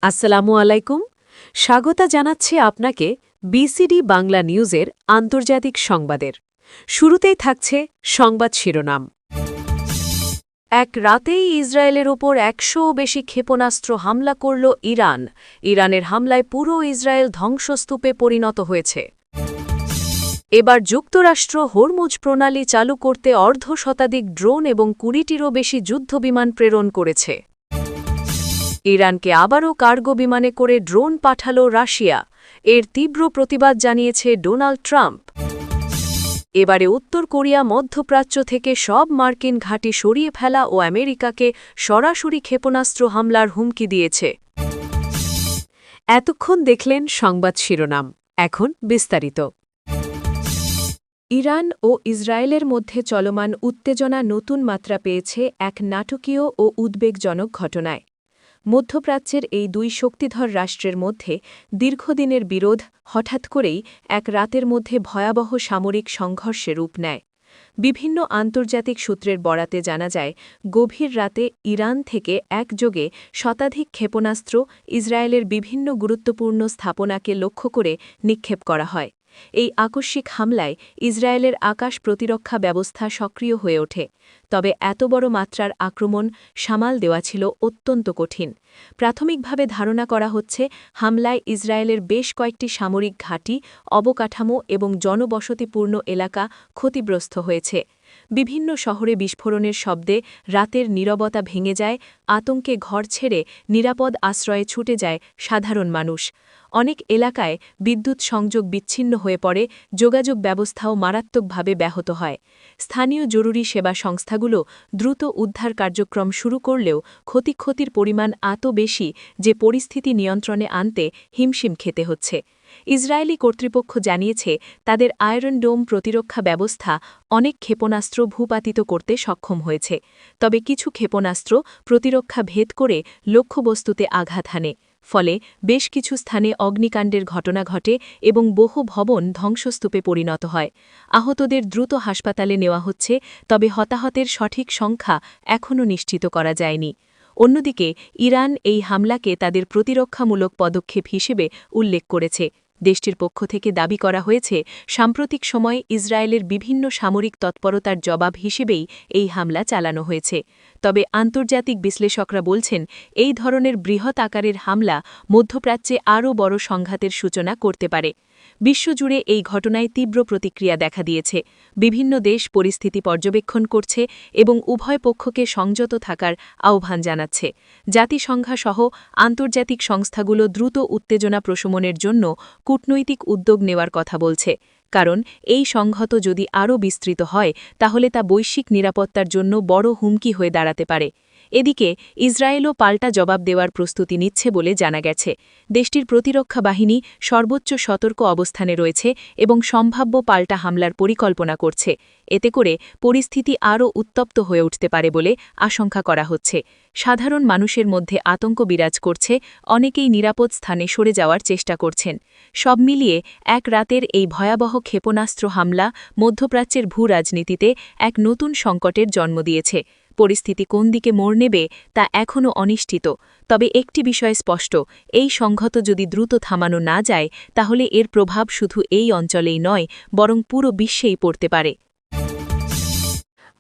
আসসালামু আলাইকুম। স্বাগত জানাচ্ছি আপনাকে বিসিডি বাংলা নিউজের আন্তর্জাতিক সংবাদের। শুরুতেই থাকছে সংবাদ শিরোনাম। এক রাতেই ইসরায়েলের ওপর ১০০ও বেশি ক্ষেপণাস্ত্র হামলা করল ইরান। ইরানের হামলায় পুরো ইসরায়েল ধ্বংসস্তূপে পরিণত হয়েছে। এবার যুক্তরাষ্ট্র হরমুজ প্রণালী চালু করতে অর্ধশতাধিক ড্রোন এবং ২০টিরও বেশি যুদ্ধবিমান প্রেরণ করেছে। ইরানকে আবারও কার্গো বিমানে করে ড্রোন পাঠাল রাশিয়া। এর তীব্র প্রতিবাদ জানিয়েছে ডোনাল্ড ট্রাম্প। এবারে উত্তর কোরিয়া মধ্যপ্রাচ্য থেকে সব মার্কিন ঘাঁটি সরিয়ে ফেলা ও আমেরিকাকে সরাসরি ক্ষেপণাস্ত্র হামলার হুমকি দিয়েছে। এতক্ষণ দেখলেন সংবাদ শিরোনাম, এখন বিস্তারিত। ইরান ও ইসরায়েলের মধ্যে চলমান উত্তেজনা নতুন মাত্রা পেয়েছে এক নাটকীয় ও উদ্বেগজনক ঘটনায়। মধ্যপ্রাচ্যের এই দুই শক্তিধর রাষ্ট্রের মধ্যে দীর্ঘদিনের বিরোধ হঠাৎ করেই এক রাতের মধ্যে ভয়াবহ সামরিক সংঘর্ষে রূপ নেয়। বিভিন্ন আন্তর্জাতিক সূত্রের বরাতে জানা যায়, গভীর রাতে ইরান থেকে একযোগে শতাধিক ক্ষেপণাস্ত্র ইসরায়েলের বিভিন্ন গুরুত্বপূর্ণ স্থাপনাকে লক্ষ্য করে নিক্ষেপ করা হয়। এই আকস্মিক হামলায় ইসরায়েলের আকাশ প্রতিরক্ষা ব্যবস্থা সক্রিয় হয়ে ওঠে। তবে এত বড় মাত্রার আক্রমণ সামাল দেওয়া ছিল অত্যন্ত কঠিন। প্রাথমিকভাবে ধারণা করা হচ্ছে, হামলায় ইসরায়েলের বেশ কয়েকটি সামরিক ঘাঁটি, অবকাঠামো এবং জনবসতিপূর্ণ এলাকা ক্ষতিগ্রস্ত হয়েছে। বিভিন্ন শহরে বিস্ফোরণের শব্দে রাতের নীরবতা ভেঙে যায়, আতঙ্কে ঘর ছেড়ে নিরাপদ আশ্রয়ে ছুটে যায় সাধারণ মানুষ। অনেক এলাকায় বিদ্যুৎ সংযোগ বিচ্ছিন্ন হয়ে পড়ে, যোগাযোগ ব্যবস্থাও মারাত্মকভাবে ব্যাহত হয়। স্থানীয় জরুরি সেবা সংস্থাগুলো দ্রুত উদ্ধার কার্যক্রম শুরু করলেও ক্ষতির পরিমাণ এত বেশি যে পরিস্থিতি নিয়ন্ত্রণে আনতে হিমশিম খেতে হচ্ছে। ইসরায়েলি কর্তৃপক্ষ জানিয়েছে, তাদের আয়রন ডোম প্রতিরক্ষা ব্যবস্থা অনেক ক্ষেপণাস্ত্র ভূপাতিত করতে সক্ষম হয়েছে। তবে কিছু ক্ষেপণাস্ত্র প্রতিরক্ষা ভেদ করে লক্ষ্যবস্তুতে আঘাত হানে। ফলে বেশ কিছু স্থানে অগ্নিকাণ্ডের ঘটনা ঘটে এবং বহু ভবন ধ্বংসস্তূপে পরিণত হয়। আহতদের দ্রুত হাসপাতালে নেওয়া হচ্ছে, তবে হতাহতের সঠিক সংখ্যা এখনও নিশ্চিত করা যায়নি। অন্যদিকে ইরান এই হামলাকে তাদের প্রতিরক্ষামূলক পদক্ষেপ হিসেবে উল্লেখ করেছে। দেশটির পক্ষ থেকে দাবি করা হয়েছে, সাম্প্রতিক সময়ে ইসরায়েলের বিভিন্ন সামরিক তৎপরতার জবাব হিসেবেই এই হামলা চালানো হয়েছে। তবে আন্তর্জাতিক বিশ্লেষকরা বলছেন, এই ধরনের বৃহৎ আকারের হামলা মধ্যপ্রাচ্যে আরও বড় সংঘাতের সূচনা করতে পারে। বিশ্বজুড়ে এই ঘটনায় তীব্র প্রতিক্রিয়া দেখা দিয়েছে। বিভিন্ন দেশ পরিস্থিতি পর্যবেক্ষণ করছে এবং উভয় পক্ষকে সংযত থাকার আহ্বান জানাচ্ছে। জাতিসংঘসহ আন্তর্জাতিক সংস্থাগুলো দ্রুত উত্তেজনা প্রশমনের জন্য কূটনৈতিক উদ্যোগ নেওয়ার কথা বলছে। কারণ এই সংঘাত যদি আরও বিস্তৃত হয়, তাহলে তা বৈশ্বিক নিরাপত্তার জন্য বড় হুমকি হয়ে দাঁড়াতে পারে। এদিকে ইসরায়েলও পাল্টা জবাব দেওয়ার প্রস্তুতি নিচ্ছে বলে জানা গেছে। দেশটির প্রতিরক্ষা বাহিনী সর্বোচ্চ সতর্ক অবস্থানে রয়েছে এবং সম্ভাব্য পাল্টা হামলার পরিকল্পনা করছে। এতে করে পরিস্থিতি আরও উত্তপ্ত হয়ে উঠতে পারে বলে আশঙ্কা করা হচ্ছে। সাধারণ মানুষের মধ্যে আতঙ্ক বিরাজ করছে, অনেকেই নিরাপদ স্থানে সরে যাওয়ার চেষ্টা করছেন। সব মিলিয়ে এক রাতের এই ভয়াবহ ক্ষেপণাস্ত্র হামলা মধ্যপ্রাচ্যের ভূ-রাজনীতিতে এক নতুন সংকটের জন্ম দিয়েছে। পরিস্থিতি কোন দিকে মোড় নেবে তা এখনও অনিশ্চিত। তবে একটি বিষয় স্পষ্ট, এই সংঘাত যদি দ্রুত থামানো না যায়, তাহলে এর প্রভাব শুধু এই অঞ্চলেই নয়, বরং পুরো বিশ্বেই পড়তে পারে।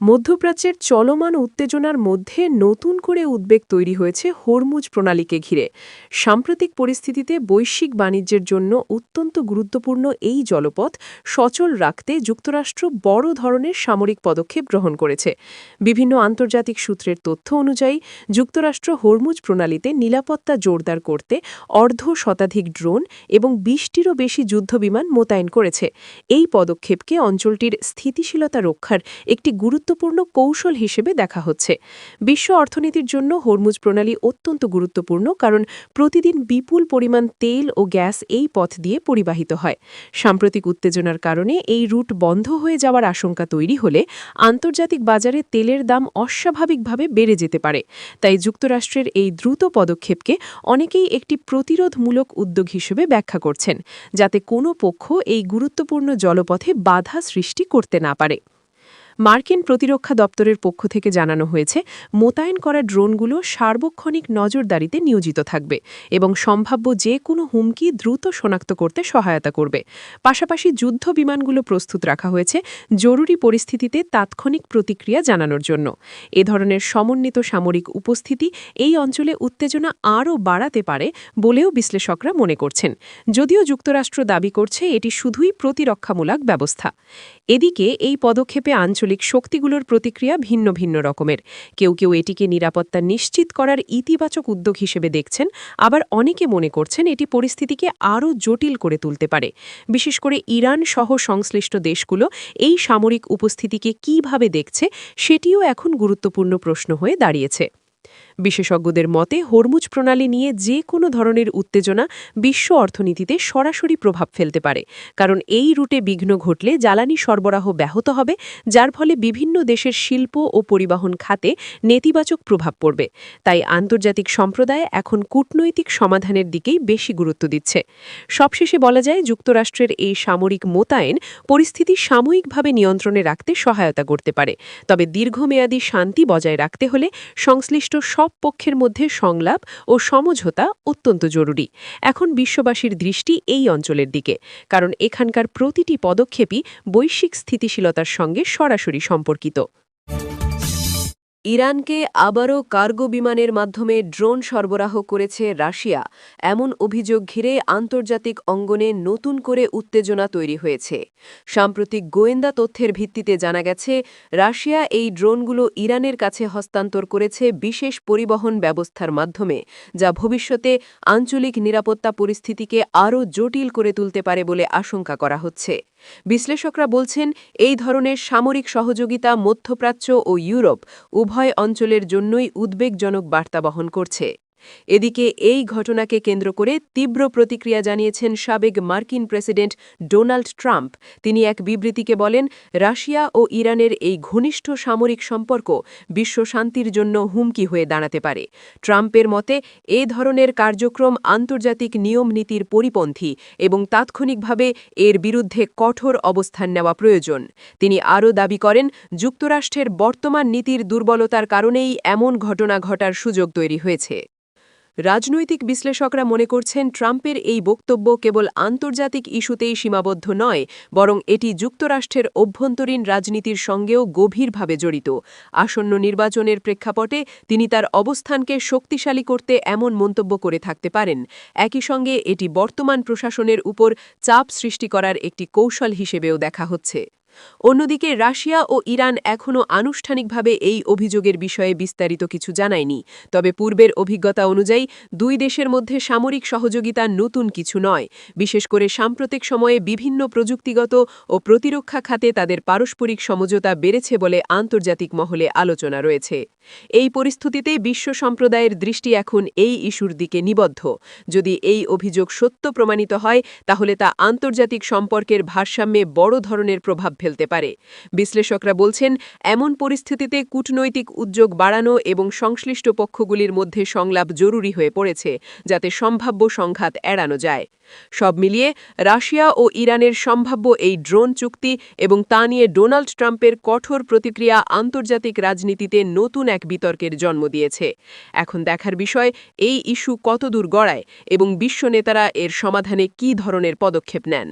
মধ্যপ্রাচ্যের চলমান উত্তেজনার মধ্যে নতুন করে উদ্বেগ তৈরি হয়েছে হরমুজ প্রণালীকে ঘিরে। সাম্প্রতিক পরিস্থিতিতে বৈশ্বিক বাণিজ্যের জন্য অত্যন্ত গুরুত্বপূর্ণ এই জলপথ সচল রাখতে যুক্তরাষ্ট্র বড় ধরনের সামরিক পদক্ষেপ গ্রহণ করেছে। বিভিন্ন আন্তর্জাতিক সূত্রের তথ্য অনুযায়ী, যুক্তরাষ্ট্র হরমুজ প্রণালীতে নিরাপত্তা জোরদার করতে অর্ধশতাধিক ড্রোন এবং ২০টিরও বেশি যুদ্ধবিমান মোতায়েন করেছে। এই পদক্ষেপকে অঞ্চলটির স্থিতিশীলতা রক্ষার একটি গুরুত্বপূর্ণ কৌশল হিসেবে দেখা হচ্ছে। বিশ্ব অর্থনীতির জন্য হরমুজ প্রণালী অত্যন্ত গুরুত্বপূর্ণ, কারণ প্রতিদিন বিপুল পরিমাণ তেল ও গ্যাস এই পথ দিয়ে পরিবাহিত হয়। সাম্প্রতিক উত্তেজনার কারণে এই রুট বন্ধ হয়ে যাওয়ার আশঙ্কা তৈরি হলে আন্তর্জাতিক বাজারে তেলের দাম অস্বাভাবিকভাবে বেড়ে যেতে পারে। তাই যুক্তরাষ্ট্রের এই দ্রুত পদক্ষেপকে অনেকেই একটি প্রতিরোধমূলক উদ্যোগ হিসেবে ব্যাখ্যা করছেন, যাতে কোনো পক্ষ এই গুরুত্বপূর্ণ জলপথে বাধা সৃষ্টি করতে না পারে। মার্কিন প্রতিরক্ষা দপ্তরের পক্ষ থেকে জানানো হয়েছে মোতায়েন করা ড্রোনগুলো সার্বক্ষণিক নজরদারিতে নিয়োজিত থাকবে এবং সম্ভাব্য যে কোনো হুমকি দ্রুত শনাক্ত করতে সহায়তা করবে। পাশাপাশি যুদ্ধ বিমানগুলো প্রস্তুত রাখা হয়েছে জরুরি পরিস্থিতিতে তাৎক্ষণিক প্রতিক্রিয়া জানানোর জন্য। এ ধরনের সমন্বিত সামরিক উপস্থিতি এই অঞ্চলে উত্তেজনা আরও বাড়াতে পারে বলেও বিশ্লেষকরা মনে করছেন, যদিও যুক্তরাষ্ট্র দাবি করছে এটি শুধুই প্রতিরক্ষামূলক ব্যবস্থা। এদিকে এই পদক্ষেপে আঞ্চলিক শক্তিগুলোর প্রতিক্রিয়া ভিন্ন ভিন্ন রকমের। কেউ কেউ এটিকে নিরাপত্তা নিশ্চিত করার ইতিবাচক উদ্যোগ হিসেবে দেখছেন, আবার অনেকে মনে করছেন এটি পরিস্থিতিকে আরও জটিল করে তুলতে পারে। বিশেষ করে ইরান সহ সংশ্লিষ্ট দেশগুলো এই সামরিক উপস্থিতিকে কিভাবে দেখছে সেটিও এখন গুরুত্বপূর্ণ প্রশ্ন হয়ে দাঁড়িয়েছে। বিশেষজ্ঞদের মতে হরমুজ প্রণালী নিয়ে যে কোনো ধরনের উত্তেজনা বিশ্ব অর্থনীতিতে সরাসরি প্রভাব ফেলতে পারে, কারণ এই রুটে বিঘ্ন ঘটলে জ্বালানি সরবরাহ ব্যাহত হবে, যার ফলে বিভিন্ন দেশের শিল্প ও পরিবহন খাতে নেতিবাচক প্রভাব পড়বে। তাই আন্তর্জাতিক সম্প্রদায় এখন কূটনৈতিক সমাধানের দিকেই বেশি গুরুত্ব দিচ্ছে। সবশেষে বলা যায়, যুক্তরাষ্ট্রের এই সামরিক মোতায়েন পরিস্থিতি সাময়িকভাবে নিয়ন্ত্রণে রাখতে সহায়তা করতে পারে, তবে দীর্ঘমেয়াদী শান্তি বজায় রাখতে হলে সংশ্লিষ্ট সব পক্ষের মধ্যে সংলাপ ও সমঝোতা অত্যন্ত জরুরি। এখন বিশ্ববাসীর দৃষ্টি এই অঞ্চলের দিকে, কারণ এখানকার প্রতিটি পদক্ষেপই বৈশ্বিক স্থিতিশীলতার সঙ্গে সরাসরি সম্পর্কিত। ইরানকে আবারও কার্গো বিমানের মাধ্যমে ড্রোন সরবরাহ করেছে রাশিয়া, এমন অভিযোগ ঘিরে আন্তর্জাতিক অঙ্গনে নতুন করে উত্তেজনা তৈরি হয়েছে। সাম্প্রতিক গোয়েন্দা তথ্যের ভিত্তিতে জানা গেছে, রাশিয়া এই ড্রোনগুলো ইরানের কাছে হস্তান্তর করেছে বিশেষ পরিবহন ব্যবস্থার মাধ্যমে, যা ভবিষ্যতে আঞ্চলিক নিরাপত্তা পরিস্থিতিকে আরও জটিল করে তুলতে পারে বলে আশঙ্কা করা হচ্ছে। বিশ্লেষকরা বলছেন, এই ধরনের সামরিক সহযোগিতা মধ্যপ্রাচ্য ও ইউরোপ উভয় অঞ্চলের জন্যই উদ্বেগজনক বার্তা বহন করছে। এদিকে এই ঘটনাকে কেন্দ্র করে তীব্র প্রতিক্রিয়া জানিয়েছেন সাবেক মার্কিন প্রেসিডেন্ট ডোনাল্ড ট্রাম্প। তিনি এক বিবৃতিকে বলেন, রাশিয়া ও ইরানের এই ঘনিষ্ঠ সামরিক সম্পর্ক বিশ্ব শান্তির জন্য হুমকি হয়ে দাঁড়াতে পারে। ট্রাম্পের মতে এ ধরনের কার্যক্রম আন্তর্জাতিক নিয়ম নীতির পরিপন্থী এবং তাৎক্ষণিকভাবে এর বিরুদ্ধে কঠোর অবস্থান নেওয়া প্রয়োজন। তিনি আরও দাবি করেন, যুক্তরাষ্ট্রের বর্তমান নীতির দুর্বলতার কারণেই এমন ঘটনা ঘটার সুযোগ তৈরি হয়েছে। রাজনৈতিক বিশ্লেষকরা মনে করছেন, ট্রাম্পের এই বক্তব্য কেবল আন্তর্জাতিক ইস্যুতেই সীমাবদ্ধ নয়, বরং এটি যুক্তরাষ্ট্রের অভ্যন্তরীণ রাজনীতির সঙ্গেও গভীরভাবে জড়িত। আসন্ন নির্বাচনের প্রেক্ষাপটে তিনি তার অবস্থানকে শক্তিশালী করতে এমন মন্তব্য করে থাকতে পারেন। একই সঙ্গে এটি বর্তমান প্রশাসনের উপর চাপ সৃষ্টি করার একটি কৌশল হিসেবেও দেখা হচ্ছে। অন্যদিকে রাশিয়া ও ইরান এখনও আনুষ্ঠানিকভাবে এই অভিযোগের বিষয়ে বিস্তারিত কিছু জানায়নি, তবে পূর্বের অভিজ্ঞতা অনুযায়ী দুই দেশের মধ্যে সামরিক সহযোগিতা নতুন কিছু নয়। বিশেষ করে সাম্প্রতিক সময়ে বিভিন্ন প্রযুক্তিগত ও প্রতিরক্ষা খাতে তাদের পারস্পরিক সমঝোতা বেড়েছে বলে আন্তর্জাতিক মহলে আলোচনা রয়েছে। এই পরিস্থিতিতে বিশ্ব সম্প্রদায়ের দৃষ্টি এখন এই ইস্যুর দিকে নিবদ্ধ। যদি এই অভিযোগ সত্য প্রমাণিত হয়, তাহলে তা আন্তর্জাতিক সম্পর্কের ভারসাম্যে বড় ধরনের প্রভাব ফেলতে পারে। বিশ্লেষকরা বলছেন, এমন পরিস্থিতিতে কূটনৈতিক উদ্যোগ বাড়ানো এবং সংশ্লিষ্ট পক্ষগুলির মধ্যে সংলাপ জরুরি হয়ে পড়েছে, যাতে সম্ভাব্য সংঘাত এড়ানো যায়। সব মিলিয়ে রাশিয়া ও ইরানের সম্ভাব্য এই ড্রোন চুক্তি এবং তা নিয়ে ডোনাল্ড ট্রাম্পের কঠোর প্রতিক্রিয়া আন্তর্জাতিক রাজনীতিতে নতুন এক বিতর্কের জন্ম দিয়েছে। এখন দেখার বিষয়, এই ইস্যু কতদূর গড়ায় এবং বিশ্ব নেতারা এর সমাধানে কী ধরনের পদক্ষেপ নেন।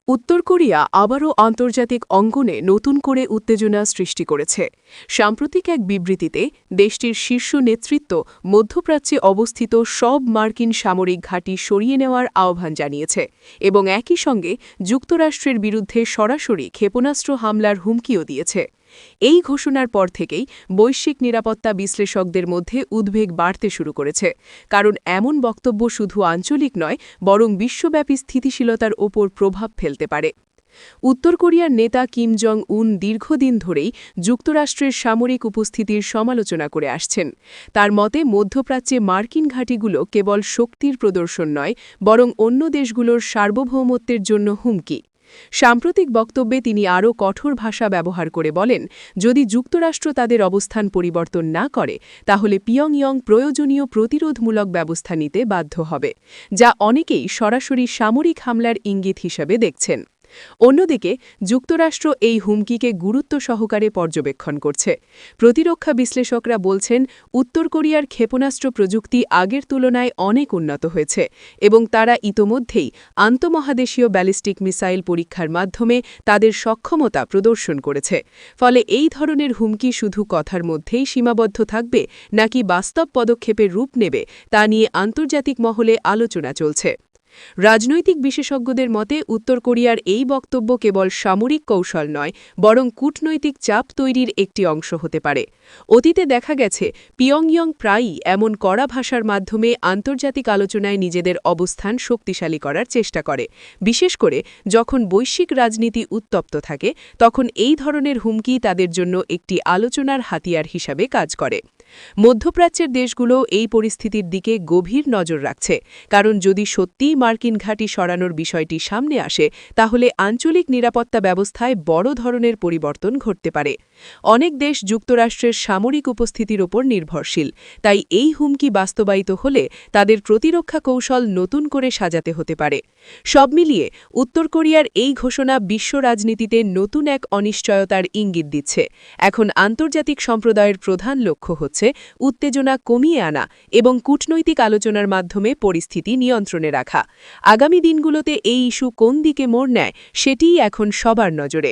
উত্তর কোরিয়া আবারও আন্তর্জাতিক অঙ্গনে নতুন করে উত্তেজনা সৃষ্টি করেছে। সাম্প্রতিক এক বিবৃতিতে দেশটির শীর্ষ নেতৃত্ব মধ্যপ্রাচ্যে অবস্থিত সব মার্কিন সামরিক ঘাঁটি সরিয়ে নেওয়ার আহ্বান জানিয়েছে এবং একই সঙ্গে যুক্তরাষ্ট্রের বিরুদ্ধে সরাসরি ক্ষেপণাস্ত্র হামলার হুমকিও দিয়েছে। এই ঘোষণার পর থেকেই বৈশ্বিক নিরাপত্তা বিশ্লেষকদের মধ্যে উদ্বেগ বাড়তে শুরু করেছে, কারণ এমন বক্তব্য শুধু আঞ্চলিক নয়, বরং বিশ্বব্যাপী স্থিতিশীলতার ওপর প্রভাব ফেলতে পারে। উত্তর কোরিয়ার নেতা কিম জং উন দীর্ঘদিন ধরেই যুক্তরাষ্ট্রের সামরিক উপস্থিতির সমালোচনা করে আসছেন। তার মতে মধ্যপ্রাচ্যে মার্কিন ঘাঁটিগুলো কেবল শক্তির প্রদর্শন নয়, বরং অন্য দেশগুলোর সার্বভৌমত্বের জন্য হুমকি। সাম্প্রতিক বক্তব্যে তিনি আরও কঠোর ভাষা ব্যবহার করে বলেন, যদি যুক্তরাষ্ট্র তাদের অবস্থান পরিবর্তন না করে, তাহলে পিয়ংইয়ং প্রয়োজনীয় প্রতিরোধমূলক ব্যবস্থা নিতে বাধ্য হবে, যা অনেকেই সরাসরি সামরিক হামলার ইঙ্গিত হিসেবে দেখছেন। অন্যদিকে যুক্তরাষ্ট্র এই হুমকিকে গুরুত্ব সহকারে পর্যবেক্ষণ করছে। প্রতিরক্ষা বিশ্লেষকরা বলছেন, উত্তর কোরিয়ার ক্ষেপণাস্ত্র প্রযুক্তি আগের তুলনায় অনেক উন্নত হয়েছে এবং তারা ইতোমধ্যেই আন্তঃমহাদেশীয় ব্যালিস্টিক মিসাইল পরীক্ষার মাধ্যমে তাদের সক্ষমতা প্রদর্শন করেছে। ফলে এই ধরনের হুমকি শুধু কথার মধ্যেই সীমাবদ্ধ থাকবে নাকি বাস্তব পদক্ষেপের রূপ নেবে তা নিয়ে আন্তর্জাতিক মহলে আলোচনা চলছে। রাজনৈতিক বিশেষজ্ঞদের মতে উত্তর কোরিয়ার এই বক্তব্য কেবল সামরিক কৌশল নয়, বরং কূটনৈতিক চাপ তৈরির একটি অংশ হতে পারে। অতীতে দেখা গেছে পিয়ংইয়ং প্রায়ই এমন কড়া ভাষার মাধ্যমে আন্তর্জাতিক আলোচনায় নিজেদের অবস্থান শক্তিশালী করার চেষ্টা করে। বিশেষ করে যখন বৈশ্বিক রাজনীতি উত্তপ্ত থাকে, তখন এই ধরনের হুমকি তাদের জন্য একটি আলোচনার হাতিয়ার হিসাবে কাজ করে। মধ্যপ্রাচ্যের দেশগুলো এই পরিস্থিতির দিকে গভীর নজর রাখছে, কারণ যদি সত্যিই মার্কিন ঘাঁটি সরানোর বিষয়টি সামনে আসে, তাহলে আঞ্চলিক নিরাপত্তা ব্যবস্থায় বড় ধরনের পরিবর্তন ঘটতে পারে। অনেক দেশ যুক্তরাষ্ট্রের সামরিক উপস্থিতির ওপর নির্ভরশীল, তাই এই হুমকি বাস্তবায়িত হলে তাদের প্রতিরক্ষা কৌশল নতুন করে সাজাতে হতে পারে। সব মিলিয়ে উত্তর কোরিয়ার এই ঘোষণা বিশ্ব রাজনীতিতে নতুন এক অনিশ্চয়তার ইঙ্গিত দিচ্ছে। এখন আন্তর্জাতিক সম্প্রদায়ের প্রধান লক্ষ্য হচ্ছে উত্তেজনা কমিয়ে আনা এবং কূটনৈতিক আলোচনার মাধ্যমে পরিস্থিতি নিয়ন্ত্রণে রাখা। আগামী দিনগুলোতে এই ইস্যু কোন দিকে মোড় নেয়, সেটিই এখন সবার নজরে।